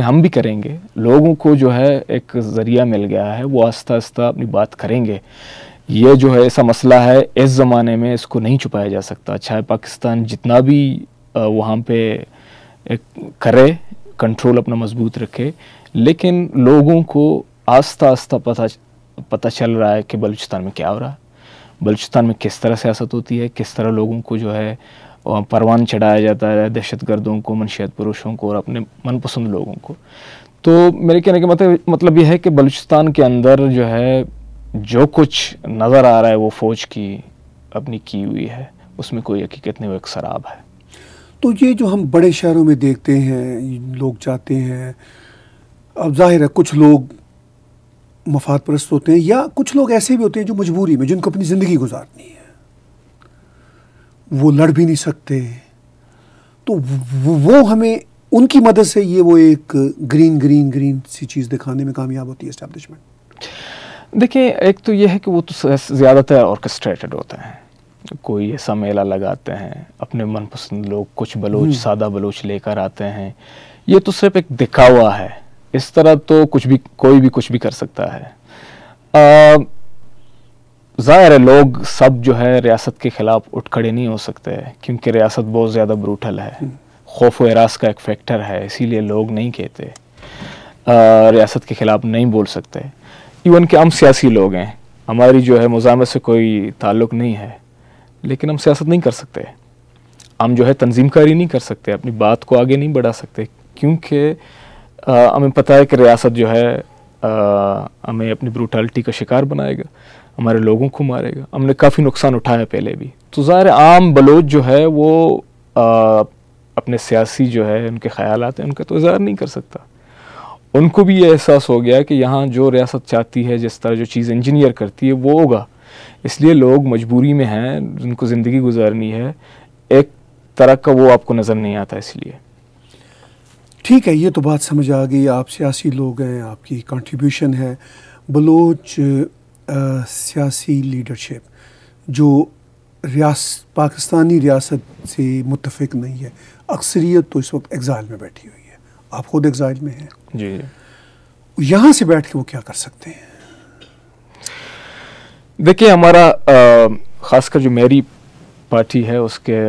ہم بھی کریں گے. لوگوں کو جو ہے ایک ذریعہ مل گیا ہے, وہ آہستہ آہستہ اپنی بات کریں گے. یہ جو ہے ایسا مسئلہ ہے اس زمانے میں, اس کو نہیں چھپایا جا سکتا. چاہے پاکستان جتنا بھی وہاں پہ کرے, کنٹرول اپنا مضبوط رکھے, لیکن لوگوں کو آہستہ آہستہ پتہ چل رہا ہے کہ بلوچستان میں کیا ہو رہا ہے, بلوچستان میں کس طرح سیاست ہوتی ہے, کس طرح لوگوں کو جو ہے پروان چڑھایا جاتا ہے, دہشت گردوں کو, منشیات پروشوں کو اور اپنے من پسند لوگوں کو. تو میرے کہنے کا مطلب یہ ہے کہ بلوچستان کے اندر جو ہے جو کچھ نظر آ رہا ہے وہ فوج کی اپنی کی ہوئی ہے, اس میں کوئی حقیقت نہیں, وہ ایک سراب ہے. تو یہ جو ہم بڑے شہروں میں دیکھتے ہیں, لوگ جاتے ہیں, اب ظاہر ہے کچھ لوگ مفاد پرست ہوتے ہیں, یا کچھ لوگ ایسے بھی ہوتے ہیں جو مجبوری میں, جن کو اپنی زندگی گزارنی ہے, وہ لڑ بھی نہیں سکتے. تو وہ ہمیں ان کی مدد سے وہ ایک گرین سی چیز دکھانے میں کامیاب ہوتی ہے اسٹیبلشمنٹ. دیکھیں, ایک تو یہ ہے کہ وہ تو زیادہ تر آرکسٹریٹڈ ہوتے ہیں. کوئی ایسا میلہ لگاتے ہیں, اپنے من پسند لوگ کچھ بلوچ سادہ بلوچ لے کر آتے ہیں. یہ تو صرف ایک دکھاوا ہے. اس طرح تو کوئی بھی کچھ بھی کر سکتا ہے. ظاہر ہے لوگ سب جو ہے ریاست کے خلاف اٹھ کھڑے نہیں ہو سکتے, کیونکہ ریاست بہت زیادہ بروٹل ہے. خوف و ہراس کا ایک فیکٹر ہے, اسی لیے لوگ نہیں کہتے, ریاست کے خلاف نہیں بول سکتے. ایون کہ ہم سیاسی لوگ ہیں, ہماری جو ہے مزاحمت سے کوئی تعلق نہیں ہے, لیکن ہم سیاست نہیں کر سکتے. ہم جو ہے تنظیم کاری نہیں کر سکتے, اپنی بات کو آگے نہیں بڑھا سکتے, کیونکہ ہمیں پتہ ہے کہ ریاست جو ہے ہمیں اپنی بروٹالٹی کا شکار بنائے گا, ہمارے لوگوں کو مارے گا. ہم نے کافی نقصان اٹھایا پہلے بھی. تو ظاہر عام بلوچ جو ہے وہ اپنے سیاسی جو ہے ان کے خیالات ہیں, ان کا تو اظہار نہیں کر سکتا. ان کو بھی یہ احساس ہو گیا کہ یہاں جو ریاست چاہتی ہے, جس طرح جو چیز انجینئر کرتی ہے وہ ہوگا. اس لیے لوگ مجبوری میں ہیں, جن کو زندگی گزارنی ہے, ایک طرح کا وہ آپ کو نظر نہیں آتا. اس لیے ٹھیک ہے, یہ تو بات سمجھ آ گئی. آپ سیاسی لوگ ہیں, آپ کی کنٹریبیوشن ہے. بلوچ سیاسی لیڈرشپ جو پاکستانی ریاست سے متفق نہیں ہے, اکثریت تو اس وقت ایگزائل میں بیٹھی ہوئی ہے. آپ خود ایگزائل میں ہیں. جی, یہاں سے بیٹھ کے وہ کیا کر سکتے ہیں؟ دیکھیے, ہمارا خاص کر جو میری پارٹی ہے, اس کے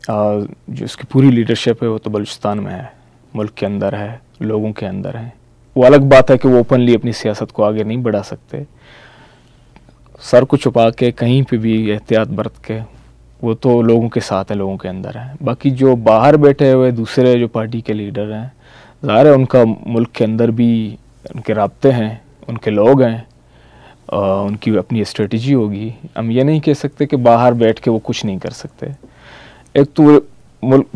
جو اس کی پوری لیڈرشپ ہے وہ تو بلوچستان میں ہے, ملک کے اندر ہے, لوگوں کے اندر ہے. وہ الگ بات ہے کہ وہ اوپنلی اپنی سیاست کو آگے نہیں بڑھا سکتے. سر کو چھپا کے کہیں پہ بھی احتیاط برت کے وہ تو لوگوں کے ساتھ ہے, لوگوں کے اندر ہے. باقی جو باہر بیٹھے ہوئے دوسرے جو پارٹی کے لیڈر ہیں, ظاہر ہے ان کا ملک کے اندر بھی ان کے رابطے ہیں, ان کے لوگ ہیں, ان کی اپنی اسٹریٹجی ہوگی. ہم یہ نہیں کہہ سکتے کہ باہر بیٹھ کے وہ کچھ نہیں کر سکتے. ایک تو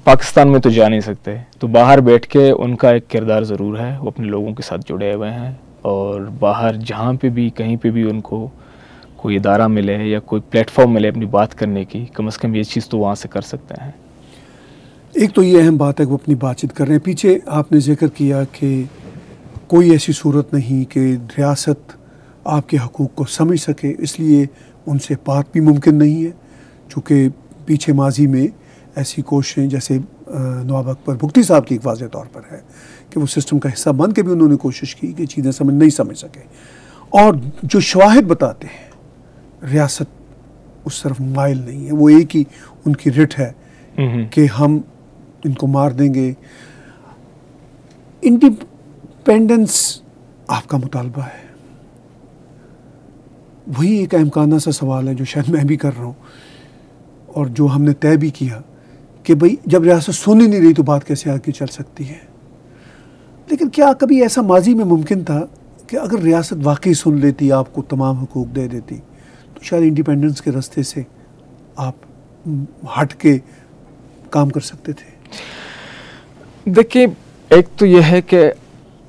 پاکستان میں تو جا نہیں سکتے, تو باہر بیٹھ کے ان کا ایک کردار ضرور ہے, وہ اپنے لوگوں کے ساتھ جڑے ہوئے ہیں, اور باہر جہاں پہ بھی کہیں پہ بھی ان کو کوئی ادارہ ملے یا کوئی پلیٹ فارم ملے اپنی بات کرنے کی, کم از کم یہ چیز تو وہاں سے کر سکتے ہیں. ایک تو یہ اہم بات ہے کہ وہ اپنی بات چیت کر رہے ہیں. پیچھے آپ نے ذکر کیا کہ کوئی ایسی صورت نہیں کہ ریاست آپ کے حقوق کو سمجھ سکے. اس لیے ان سے بات بھی ممکن نہیں ہے، چونکہ پیچھے ماضی میں ایسی کوششیں جیسے نواب اکبر بگٹی صاحب کی ایک واضح طور پر ہے کہ وہ سسٹم کا حصہ بن کے بھی انہوں نے کوشش کی کہ چیزیں نہیں سمجھ سکے. اور جو شواہد بتاتے ہیں ریاست اس طرف مائل نہیں ہے، وہ ایک ہی ان کی رٹ ہے کہ ہم ان کو مار دیں گے. انڈیپینڈنس آپ کا مطالبہ ہے، وہی ایک اہمکانہ سا سوال ہے جو شاید میں بھی کر رہا ہوں اور جو ہم نے طے بھی کیا کہ بھئی جب ریاست سن ہی نہیں رہی تو بات کیسے آگے چل سکتی ہے. لیکن کیا کبھی ایسا ماضی میں ممکن تھا کہ اگر ریاست واقعی سن لیتی، آپ کو تمام حقوق دے دیتی، تو شاید انڈیپینڈنس کے راستے سے آپ ہٹ کے کام کر سکتے تھے؟ دیکھیے، ایک تو یہ ہے کہ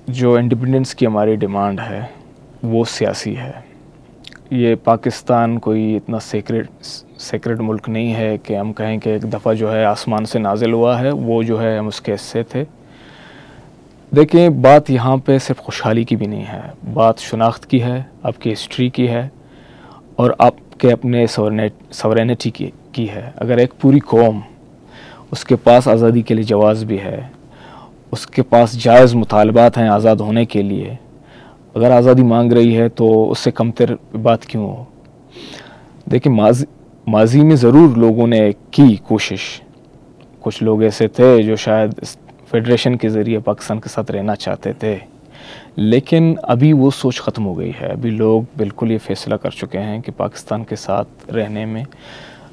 جو انڈیپینڈنس کی ہماری ڈیمانڈ ہے وہ سیاسی ہے. یہ پاکستان کوئی اتنا سیکرٹ ملک نہیں ہے کہ ہم کہیں کہ ایک دفعہ جو ہے آسمان سے نازل ہوا ہے، وہ جو ہے ہم اس کے حصے تھے. دیکھیں، بات یہاں پہ صرف خوشحالی کی بھی نہیں ہے، بات شناخت کی ہے، آپ کی ہسٹری کی ہے اور آپ کے اپنے سورینٹی کی ہے. اگر ایک پوری قوم، اس کے پاس آزادی کے لیے جواز بھی ہے، اس کے پاس جائز مطالبات ہیں آزاد ہونے کے لیے، اگر آزادی مانگ رہی ہے تو اس سے کمتر بات کیوں ہو. دیکھیں، ماضی میں ضرور لوگوں نے کی کوشش، کچھ لوگ ایسے تھے جو شاید فیڈریشن کے ذریعے پاکستان کے ساتھ رہنا چاہتے تھے، لیکن ابھی وہ سوچ ختم ہو گئی ہے. ابھی لوگ بالکل یہ فیصلہ کر چکے ہیں کہ پاکستان کے ساتھ رہنے میں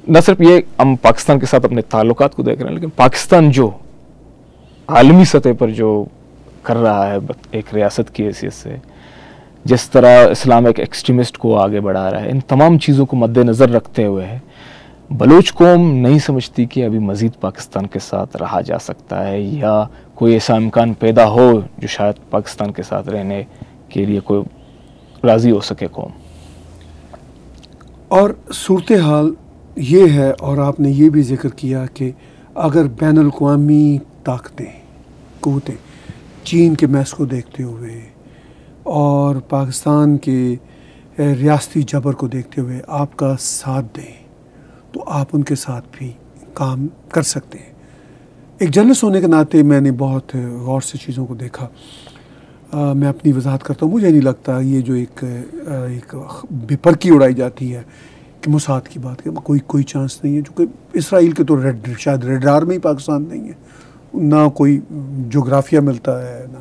نہ صرف یہ ہم پاکستان کے ساتھ اپنے تعلقات کو دیکھ رہے ہیں، لیکن پاکستان جو عالمی سطح پر جو کر رہا ہے ایک ریاست کی حیثیت سے، جس طرح اسلامک ایکسٹریمسٹ کو آگے بڑھا رہا ہے، ان تمام چیزوں کو مد نظر رکھتے ہوئے بلوچ قوم نہیں سمجھتی کہ ابھی مزید پاکستان کے ساتھ رہا جا سکتا ہے یا کوئی ایسا امکان پیدا ہو جو شاید پاکستان کے ساتھ رہنے کے لیے کوئی راضی ہو سکے قوم. اور صورتحال یہ ہے، اور آپ نے یہ بھی ذکر کیا کہ اگر بین الاقوامی طاقتیں، قوتیں چین کے میس کو دیکھتے ہوئے اور پاکستان کے ریاستی جبر کو دیکھتے ہوئے آپ کا ساتھ دیں تو آپ ان کے ساتھ بھی کام کر سکتے ہیں. ایک جرنلسٹ ہونے کے ناطے میں نے بہت غور سے چیزوں کو دیکھا. میں اپنی وضاحت کرتا ہوں، مجھے نہیں لگتا یہ جو ایک بے پرکی اڑائی جاتی ہے کہ موساد کی بات کہ کوئی چانس نہیں ہے، چونکہ اسرائیل کے تو شاید ریڈار میں ہی پاکستان نہیں ہے، نہ کوئی جغرافیہ ملتا ہے، نہ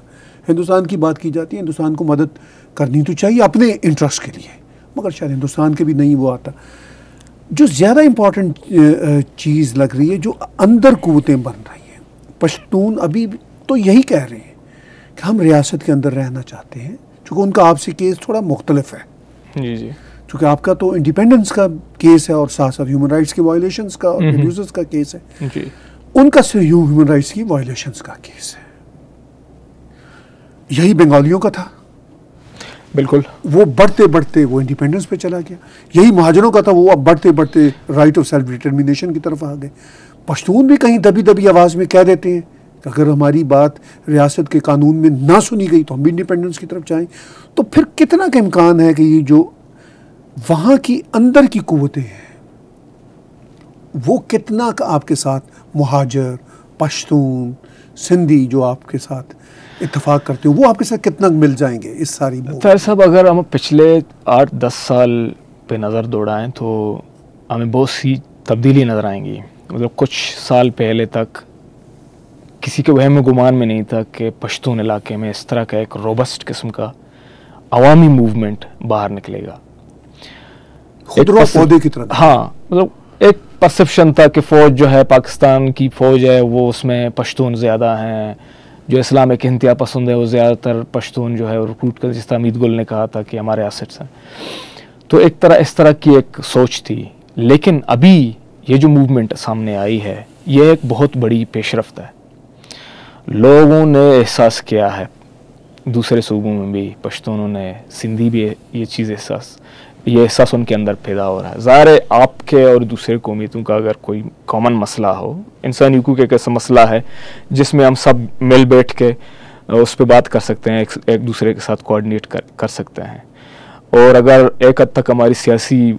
ہندوستان کی بات کی جاتی ہے. ہندوستان کو مدد کرنی تو چاہیے اپنے انٹرسٹ کے لیے، مگر شاید ہندوستان کے بھی نہیں وہ آتا. جو زیادہ امپورٹنٹ چیز لگ رہی ہے، جو اندر قوتیں بن رہی ہیں، پشتون ابھی تو یہی کہہ رہے ہیں کہ ہم ریاست کے اندر رہنا چاہتے ہیں، چونکہ ان کا آپ سے کیس تھوڑا مختلف ہے. جی چونکہ آپ کا تو انڈیپینڈنس کا کیس ہے اور ساتھ ساتھ ہیومن رائٹس کے وائلیشنس کا اور ابیوزز کا کیس ہے. جی، ان کا صرف ہیومن رائٹس کی وائلیشنس کا کیس ہے. یہی بنگالیوں کا تھا، بالکل، وہ بڑھتے بڑھتے وہ انڈیپینڈنس پہ چلا گیا. یہی مہاجروں کا تھا، وہ اب بڑھتے بڑھتے رائٹ آف سیلف ڈٹرمینیشن کی طرف آ گئے. پشتون بھی کہیں دبی دبی آواز میں کہہ دیتے ہیں کہ اگر ہماری بات ریاست کے قانون میں نہ سنی گئی تو ہم بھی انڈیپینڈنس کی طرف جائیں. تو پھر کتنا کا امکان ہے کہ یہ جو وہاں کی اندر کی قوتیں ہیں وہ کتنا کا آپ کے ساتھ مہاجر، پشتون، سندھی جو آپ کے ساتھ اتفاق کرتے ہیں وہ آپ کے ساتھ کتنا مل جائیں گے اس ساری طاہر صاحب؟ اگر ہم پچھلے 8-10 سال پہ نظر دوڑائیں تو ہمیں بہت سی تبدیلی نظر آئیں گی. مطلب کچھ سال پہلے تک کسی کے وہم و گمان میں نہیں تھا کہ پشتون علاقے میں اس طرح کا ایک روبسٹ قسم کا عوامی موومنٹ باہر نکلے گا. خودرو پودے کی طرح. ہاں، مطلب ایک پرسپشن تھا کہ فوج جو ہے پاکستان کی فوج ہے وہ اس میں پشتون زیادہ ہیں، جو اسلام ایک انتہا پسند ہے وہ زیادہ تر پشتون جو ہے ریکروٹ کر، جس طرح امید گل نے کہا تھا کہ ہمارے ایسٹس ہیں. تو ایک طرح اس طرح کی ایک سوچ تھی. لیکن ابھی یہ جو موومنٹ سامنے آئی ہے یہ ایک بہت بڑی پیش رفت ہے. لوگوں نے احساس کیا ہے، دوسرے صوبوں میں بھی پشتونوں نے، سندھی بھی یہ چیز یہ احساس ان کے اندر پیدا ہو رہا ہے. ظاہر ہے آپ کے اور دوسرے قومیتوں کا اگر کوئی کامن مسئلہ ہو، انسانی حقوق ایک ایسا مسئلہ ہے جس میں ہم سب مل بیٹھ کے اس پہ بات کر سکتے ہیں، ایک دوسرے کے ساتھ کوآرڈینیٹ کر سکتے ہیں. اور اگر ایک حد تک ہماری سیاسی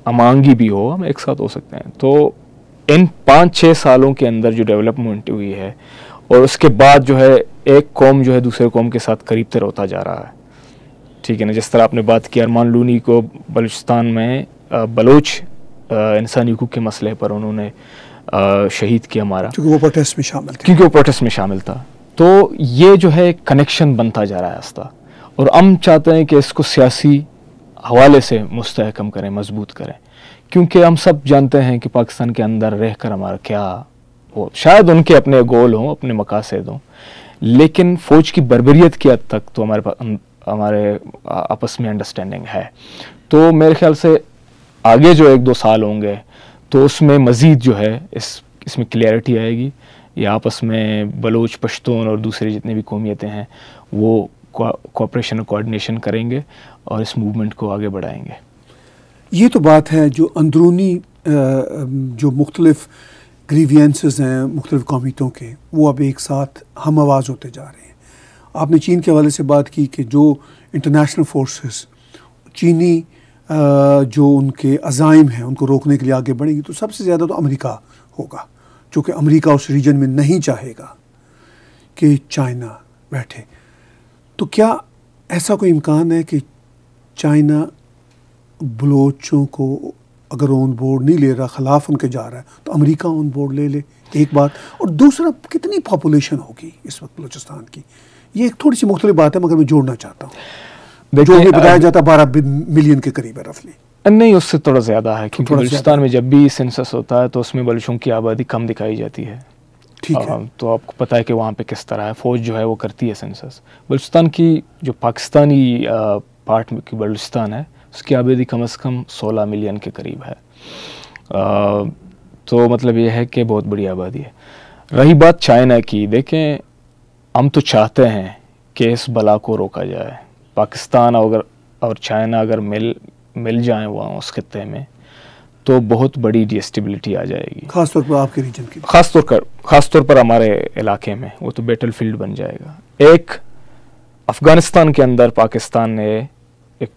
امانگی بھی ہو ہم ایک ساتھ ہو سکتے ہیں. تو ان 5-6 سالوں کے اندر جو ڈیولپمنٹ ہوئی ہے اور اس کے بعد جو ہے ایک قوم جو ہے دوسرے قوم کے ساتھ قریب تر ہوتا جا رہا ہے. ٹھیک ہے نا, جس طرح آپ نے بات کی ارمان لونی کو بلوچستان میں بلوچ انسانی حقوق کے مسئلے پر انہوں نے شہید کیا مارا کیونکہ وہ پروٹیسٹ میں شامل تھے. کیونکہ وہ پروٹیسٹ میں شامل تھا. تو یہ جو ہے کنیکشن بنتا جا رہا ہے آہستہ, اور ہم چاہتے ہیں کہ اس کو سیاسی حوالے سے مستحکم کریں, مضبوط کریں, کیونکہ ہم سب جانتے ہیں کہ پاکستان کے اندر رہ کر ہمارا کیا ہو, شاید ان کے اپنے گول ہوں, اپنے مقاصد ہوں, لیکن فوج کی بربریت کی حد تک تو ہمارے آپس میں انڈرسٹینڈنگ ہے. تو میرے خیال سے آگے جو 1-2 سال ہوں گے تو اس میں مزید جو ہے اس میں کلیئرٹی آئے گی. یہ آپس میں بلوچ, پشتون اور دوسری جتنے بھی قومیتیں ہیں وہ کوآپریشن اور کوآرڈینیشن کریں گے اور اس موومنٹ کو آگے بڑھائیں گے. یہ تو بات ہے جو اندرونی جو مختلف گریوینسز ہیں مختلف قومیتوں کے, وہ اب ایک ساتھ ہم آواز ہوتے جا رہے ہیں. آپ نے چین کے حوالے سے بات کی کہ جو انٹرنیشنل فورسز چینی جو ان کے عزائم ہیں ان کو روکنے کے لیے آگے بڑھیں گی, تو سب سے زیادہ تو امریکہ ہوگا, چونکہ امریکہ اس ریجن میں نہیں چاہے گا کہ چائنا بیٹھے. تو کیا ایسا کوئی امکان ہے کہ چائنا بلوچوں کو اگر آن بورڈ نہیں لے رہا, خلاف ان کے جا رہا ہے, تو امریکہ آن بورڈ لے لے؟ ایک بات. اور دوسرا, کتنی پاپولیشن ہوگی اس وقت بلوچستان کی؟ یہ ایک تھوڑی سی مختلف بات ہے مگر میں جوڑنا چاہتا ہوں. جو ہمیں بتایا جاتا 12 ملین کے قریب ہے رفلی. نہیں, اس سے تھوڑا زیادہ ہے, کیونکہ بلوچستان میں جب بھی سینسس ہوتا ہے تو اس میں بلوچوں کی آبادی کم دکھائی جاتی ہے. ٹھیک ہے, تو آپ کو پتہ ہے کہ وہاں پہ کس طرح ہے, فوج جو ہے وہ کرتی ہے سینسس. بلوچستان کی جو پاکستانی پارٹ کی بلوچستان ہے اس کی آبادی کم از کم 16 ملین کے قریب ہے. تو مطلب یہ ہے کہ بہت بڑی آبادی ہے. رہی بات چائنا کی, دیکھیں ہم تو چاہتے ہیں کہ اس بلا کو روکا جائے. پاکستان اور چائنا اگر مل جائیں وہاں اس خطے میں تو بہت بڑی ڈی اسٹیبلٹی آ جائے گی, خاص طور پر آپ کے ریجن کی, خاص طور پر ہمارے علاقے میں. وہ تو بیٹل فیلڈ بن جائے گا. ایک افغانستان کے اندر پاکستان نے ایک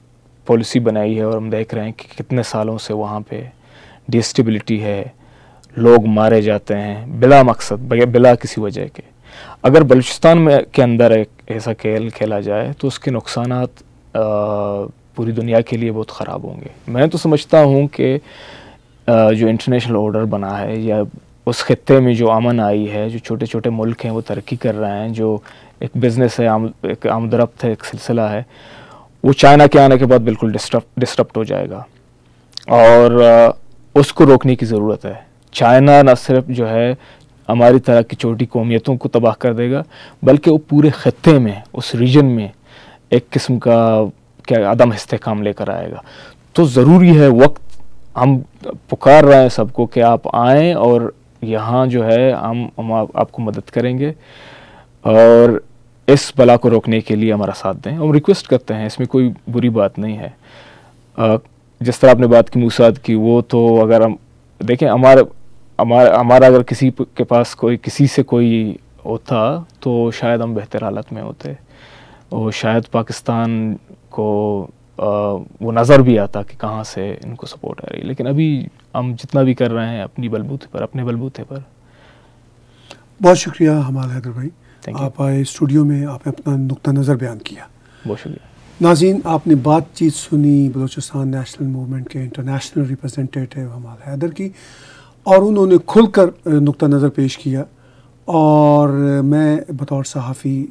پالیسی بنائی ہے اور ہم دیکھ رہے ہیں کہ کتنے سالوں سے وہاں پہ ڈی اسٹیبلٹی ہے, لوگ مارے جاتے ہیں بلا مقصد, بلا کسی وجہ کے. اگر بلوچستان کے اندر ایک ایسا کھیل کھیلا جائے تو اس کے نقصانات پوری دنیا کے لیے بہت خراب ہوں گے. میں تو سمجھتا ہوں کہ جو انٹرنیشنل آرڈر بنا ہے یا اس خطے میں جو امن آئی ہے, جو چھوٹے چھوٹے ملک ہیں وہ ترقی کر رہے ہیں, جو ایک بزنس ہے, ایک آمد و رفت ہے, ایک سلسلہ ہے, وہ چائنا کے آنے کے بعد بالکل ڈسٹرپٹ ہو جائے گا. اور اس کو روکنے کی ضرورت ہے. چائنا نہ صرف جو ہے ہماری طرح کی چھوٹی قومیتوں کو تباہ کر دے گا, بلکہ وہ پورے خطے میں, اس ریجن میں ایک قسم کا کیا عدم استحکام لے کر آئے گا. تو ضروری ہے وقت, ہم پکار رہے ہیں سب کو کہ آپ آئیں اور یہاں جو ہے ہم آپ کو مدد کریں گے اور اس بلا کو روکنے کے لیے ہمارا ساتھ دیں. ہم ریکویسٹ کرتے ہیں, اس میں کوئی بری بات نہیں ہے. جس طرح آپ نے بات کی موساد کی, وہ تو اگر ہم دیکھیں ہمارا اگر کسی کے پاس کسی سے کوئی ہوتا تو شاید ہم بہتر حالت میں ہوتے, اور شاید پاکستان کو وہ نظر بھی آتا کہ کہاں سے ان کو سپورٹ آ رہی ہے. لیکن ابھی ہم جتنا بھی کر رہے ہیں اپنے بلبوتے پر. بہت شکریہ حمال حیدر بھائی, آپ آئے اسٹوڈیو میں, آپ نے اپنا نقطہ نظر بیان کیا. بہت شکریہ. ناظرین, آپ نے بات چیت سنی بلوچستان نیشنل موومنٹ کے انٹرنیشنل ریپرزنٹیٹیو حمال حیدر کی, اور انہوں نے کھل کر نقطہ نظر پیش کیا. اور میں بطور صحافی,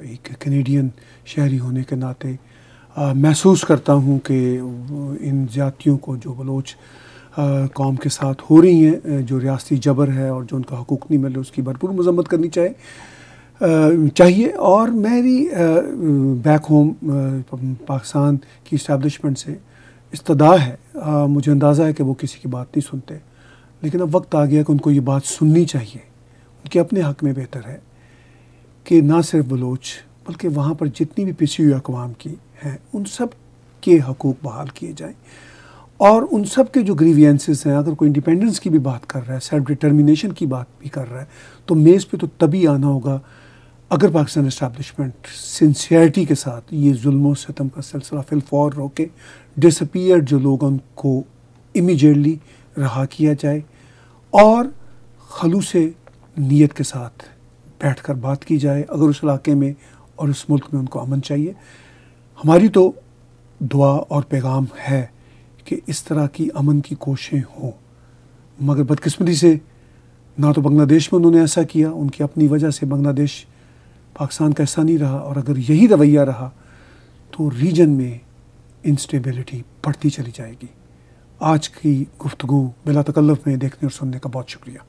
ایک کینیڈین شہری ہونے کے ناطے محسوس کرتا ہوں کہ ان زیادتیوں کو جو بلوچ قوم کے ساتھ ہو رہی ہیں, جو ریاستی جبر ہے اور جو ان کا حقوق نہیں مل رہے, اس کی بھرپور مذمت کرنی چاہیے. اور میری بیک ہوم پاکستان کی اسٹیبلشمنٹ سے استدعا ہے, مجھے اندازہ ہے کہ وہ کسی کی بات نہیں سنتے, لیکن اب وقت آ گیا کہ ان کو یہ بات سننی چاہیے. ان کے اپنے حق میں بہتر ہے کہ نہ صرف بلوچ بلکہ وہاں پر جتنی بھی پچھی ہوئی اقوام کی ہیں ان سب کے حقوق بحال کیے جائیں. اور ان سب کے جو گریوینسز ہیں, اگر کوئی انڈیپینڈنس کی بھی بات کر رہا ہے, سیلف ڈٹرمینیشن کی بات بھی کر رہا ہے, تو میز پہ تو تبھی آنا ہوگا اگر پاکستان اسٹیبلشمنٹ سنسیئرٹی کے ساتھ یہ ظلم و ستم کا سلسلہ فی الفور روکے، ڈس اپیئر جو لوگوں کو امیجیٹلی رہا کیا جائے، اور خلوص نیت کے ساتھ بیٹھ کر بات کی جائے، اگر اس علاقے میں اور اس ملک میں ان کو امن چاہیے، ہماری تو دعا اور پیغام ہے کہ اس طرح کی امن کی کوششیں ہوں. مگر بدقسمتی سے نہ تو بنگلہ دیش میں انہوں نے ایسا کیا، ان کی اپنی وجہ سے بنگلہ دیش پاکستان کا ایسا نہیں رہا، اور اگر یہی رویہ رہا تو ریجن میں انسٹیبلٹی بڑھتی چلی جائے گی. آج کی گفتگو بلا تکلف میں دیکھنے اور سننے کا بہت شکریہ.